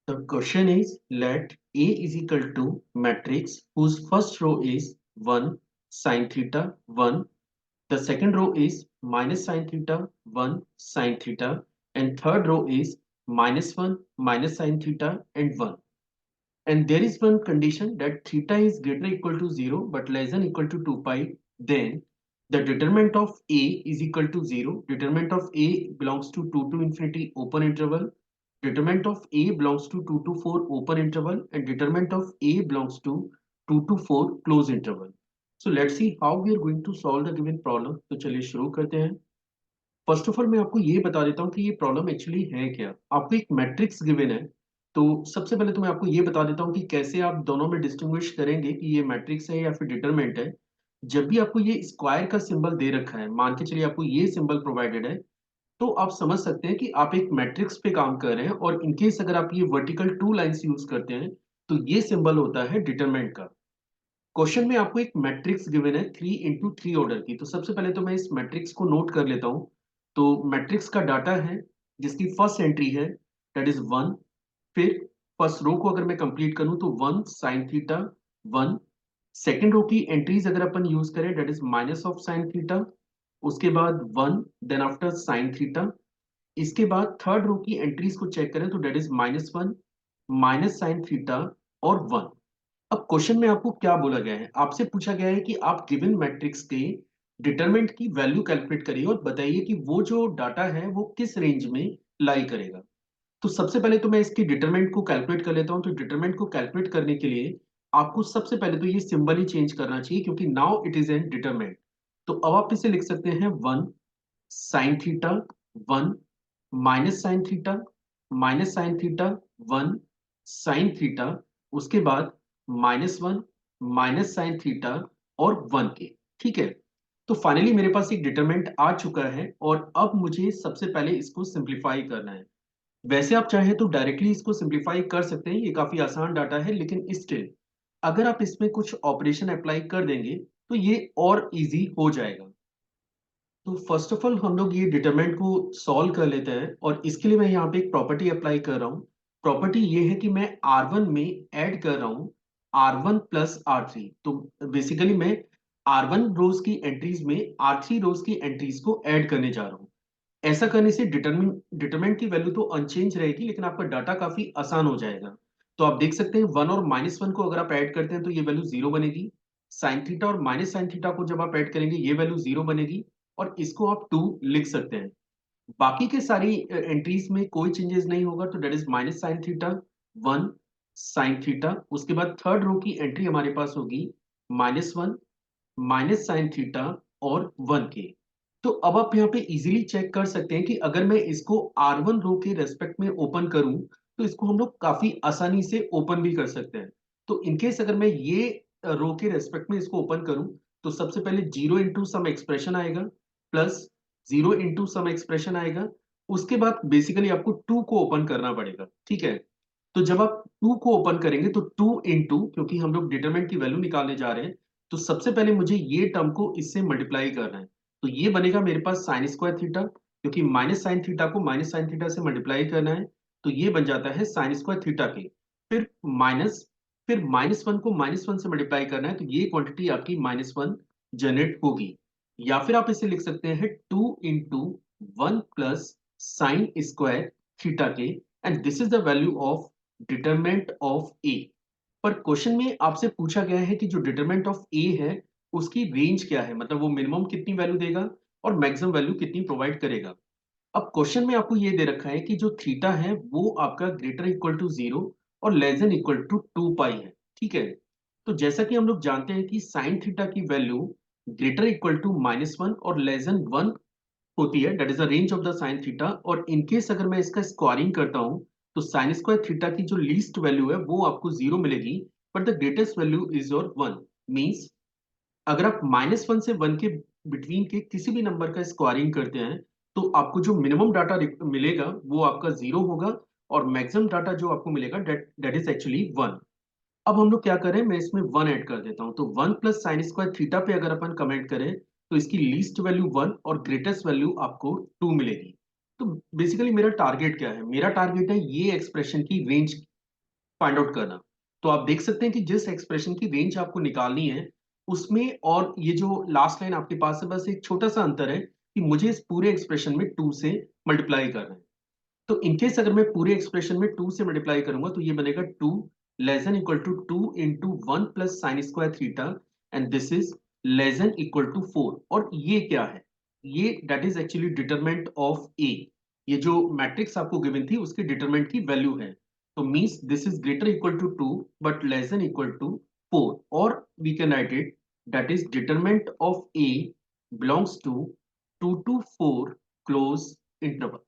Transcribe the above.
The question is, let A is equal to matrix whose first row is 1 sine theta 1, the second row is minus sine theta 1 sine theta, and third row is minus 1 minus sine theta and 1. And there is one condition that theta is greater equal to 0 but less than equal to 2 pi, then the determinant of A is equal to 0, determinant of A belongs to 2 to infinity open interval, determinant of A belongs to 2 to 4 open interval, and determinant of A belongs to 2 to 4 close interval. So let's see how we are going to solve the given problem. तो चलिए शुरू करते हैं. First of all मैं आपको ये बता देता हूँ कि ये प्रॉब्लम एक्चुअली है क्या. आपको एक मैट्रिक्स गिवन है. तो सबसे पहले तो मैं आपको ये बता देता हूँ कि कैसे आप दोनों में डिस्टिंग्विश करेंगे कि ये मैट्रिक्स है या फिर डिटरमिनेंट है. जब भी आपको ये स्क्वायर का सिंबल दे रखा है, मान के चलिए आपको ये सिंबल प्रोवाइडेड है, तो आप समझ सकते हैं कि आप एक मैट्रिक्स पे काम कर रहे हैं. और इनकेस अगर आप ये वर्टिकल टू लाइंस यूज करते हैं तो ये सिंबल होता है डिटरमिनेंट का. क्वेश्चन में आपको एक मैट्रिक्स गिवन है 3 into 3 ऑर्डर की. तो सबसे पहले तो मैं इस मैट्रिक्स को नोट कर लेता हूं. तो मैट्रिक्स का डाटा है जिसकी फर्स्ट एंट्री है दैट इज 1. फिर फर्स्ट रो को अगर मैं कंप्लीट करूं तो 1 साइन थीटा 1. सेकेंड रो की एंट्रीज अगर अपन यूज करें that is minus of sine theta, उसके बाद 1, देन आफ्टर साइन थीटा. इसके बाद थर्ड रो की एंट्रीज को चेक करें तो that is -1 minus sine theta और 1. अब क्वेश्चन में आपको क्या बोला गया है, आपसे पूछा गया है कि आप गिवन मैट्रिक्स के डिटरमिनेंट की वैल्यू कैलकुलेट करिए और बताइए कि वो जो डाटा है वो किस रेंज में लाई करेगा. तो सबसे पहले तो मैं इसकी डिटरमिनेंट को कैलकुलेट कर लेता हूं. तो डिटरमिनेंट को कैलकुलेट करने के लिए आपको सबसे पहले तो ये सिंबल ही चेंज करना चाहिए क्योंकि now it is an determinant. तो अब आप इसे लिख सकते हैं 1 sine theta 1 minus sine theta 1 sine theta, उसके बाद -1 माइनस साइन थीटा और 1 के. ठीक है. तो फाइनली मेरे पास एक डिटरमिनेंट आ चुका है और अब मुझे सबसे पहले इसको सिंप्लीफाई करना है. वैसे आप चाहें तो डायरेक्टली इसको सिंप्लीफाई कर सकते हैं, ये काफी आसान डाटा है, लेकिन स्टिल अगर आप इसमें कुछ ऑपरेशन अप्लाई कर देंगे तो ये और इजी हो जाएगा. तो फर्स्ट ऑफ ऑल हम लोग ये डिटरमिनेंट को सॉल्व कर लेते हैं और इसके लिए मैं यहाँ पे एक प्रॉपर्टी अप्लाई कर रहा हूँ. प्रॉपर्टी ये है कि मैं R1 में ऐड कर रहा हूँ R1 प्लस R3. तो बेसिकली मैं R1 रोज की एंट्रीज में R3 रोज की एंट्रीज को ऐड करने जा रहा हूँ. ऐसा करने से डिटरमिनेंट की वैल्यू तो अनचेंज रहेगी लेकिन आपका डाटा काफी आसान हो जाएगा. तो आप देख सकते हैं 1 और -1 को अगर आप ऐड करते हैं तो ये वैल्यू 0 बनेगी. साइन थीटा और माइनस साइन थीटा को जब आप ऐड करेंगे ये वैल्यू 0 बनेगी और इसको आप 2 लिख सकते हैं. बाकी के सारी एंट्रीज में कोई चेंजेस नहीं होगा. तो det is minus sine theta 1 sine theta, उसके बाद थर्ड रो की एंट्री हमारे पास होगी -1 माइनस साइन थीटा और 1 के. तो अब आप यहाँ पे इजीली चेक कर सकते हैं कि अगर मैं इसको R1 रो के रेस्पेक्ट में ओपन करूं तो इसको हम लोग काफी आसानी से ओपन भी कर सकते हैं. तो इनकेस अगर मैं ये रो के रेस्पेक्ट में इसको ओपन करूं तो सबसे पहले 0 इंटू सम एक्सप्रेशन आएगा प्लस 0 इंटू सम एक्सप्रेशन आएगा. उसके बाद बेसिकली आपको 2 को ओपन करना पड़ेगा. ठीक है. तो जब आप 2 को ओपन करेंगे तो 2 इंटू, क्योंकि हम लोग डिटरमिनेंट की वैल्यू निकालने जा रहे हैं, तो सबसे पहले मुझे ये टर्म को इससे मल्टीप्लाई करना है. तो ये बनेगा मेरे पास साइन स्क्वायर थीटा, क्योंकि माइनस साइन थीटा को माइनस साइन थीटा से मल्टीप्लाई करना है. तो ये बन जाता है साइन स्क्वायर थीटा के. फिर माइनस, फिर -1 को -1 से मल्टीप्लाई करना है. तो ये क्वांटिटी आपकी -1 जनरेट होगी. या फिर आप इसे लिख सकते हैं 2 into 1 plus sine square theta के, and this is the value of determinant of A. पर क्वेश्चन में आपसे पूछा गया है कि जो डिटरमिनेंट ऑफ ए है उसकी रेंज क्या है, मतलब वो मिनिमम कितनी वैल्यू देगा और मैक्सिमम वैल्यू कितनी प्रोवाइड करेगा. अब क्वेश्चन में आपको ये दे रखा है कि जो थीटा है वो आपका ग्रेटर इक्वल टू 0 और लेस देन इक्वल टू 2 पाई है. ठीक है. तो जैसा कि हम लोग जानते हैं कि साइन थीटा की वैल्यू ग्रेटर इक्वल टू -1 और लेस देन 1 होती है, that is the range of the sine theta. और इनकेस अगर मैं इसका स्क्वायरिंग करता हूं तो साइन स्क्वायर थीटा की जो लीस्ट वैल्यू है वो आपको 0 मिलेगी, but the greatest value is your 1. Means अगर आप -1 से 1 के बिटवीन के किसी भी नंबर का स्क्वायरिंग करते हैं तो आपको जो मिनिमम डाटा मिलेगा वो आपका 0 होगा और मैक्सिमम डाटा जो आपको मिलेगा दैट इज एक्चुअली 1. अब हम लोग क्या करें, मैं इसमें 1 ऐड कर देता हूं. तो 1 प्लस साइन स्क्वायर थीटा पे अगर अपन कमेंट करें तो इसकी लीस्ट वैल्यू 1 और ग्रेटेस्ट वैल्यू आपको 2 मिलेगी. तो बेसिकली मेरा टारगेट क्या है, मेरा टारगेट है ये एक्सप्रेशन की रेंज फाइंड आउट करना। तो आप देख सकते हैं कि जिस एक्सप्रेशन की रेंज आपको निकालनी है उसमें और ये जो लास्ट लाइन आपके पास है, बस एक छोटा सा अंतर है कि मुझे इस पूरे एक्सप्रेशन में 2 से मल्टीप्लाई करना है। तो इनकेस अगर मैं पूरे एक्सप्रेशन में 2 से मल्टीप्लाई करूंगा तो ये बनेगा 2 less than equal to 2 into 1 plus sine square theta and this is less than equal to 4। और ये क्या है? ये that is actually determinant of A. ये जो मैट्रिक्स आपको गिवन थी उसकी डिटरमिनेंट की वैल्यू है। तो means this is greater equal to 2 but less than equal to 4, और we can write it that is determinant of A belongs to 2 to 4 close interval.